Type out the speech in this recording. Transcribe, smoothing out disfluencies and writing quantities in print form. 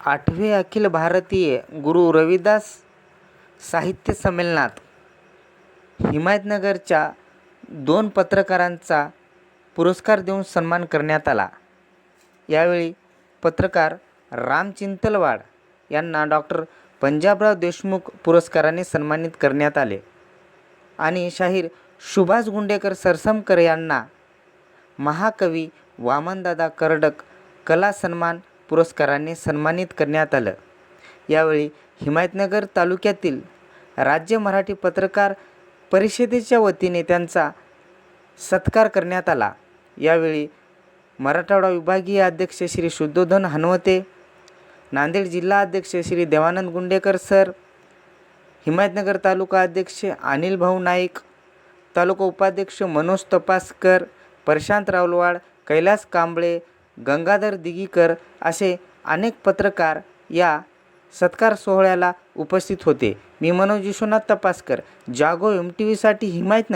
8वे अखिल भारतीय गुरु रविदास साहित्य संमेलनात हिमायतनगरच्या 2 पत्रकारांचा पुरस्कार देऊन सन्मान करण्यात आला। यावेळी पत्रकार राम चिंतलवाड यांना डॉक्टर पंजाबराव देशमुख पुरस्काराने सन्मानित करण्यात आले आणि शाहीर सुभाष गुंडेकर सरसमकर यांना महाकवी वामनदादा कर्डक कला सन्मान पुरस्काराने सन्मानित करण्यात आलं। यावेळी हिमायतनगर तालुक्यातील राज्य मराठी पत्रकार परिषदेच्या वतीने त्यांचा सत्कार करण्यात आला। यावेळी मराठवाडा विभागीय अध्यक्ष श्री शुद्धोधन हनुमते, नांदेड जिल्हा अध्यक्ष श्री देवानंद गुंडेकर सर, हिमायतनगर तालुका अध्यक्ष अनिल भाऊ नाईक, तालुका उपाध्यक्ष मनोज तपासकर, प्रशांत रावलवाड, कैलास कांबळे, गंगाधर दिगीकर असे अनेक पत्रकार या सत्कार सोहळ्याला उपस्थित होते। मी मनोज विश्वनाथ तपासकर, जागो MTV साठी हिमायतनगर।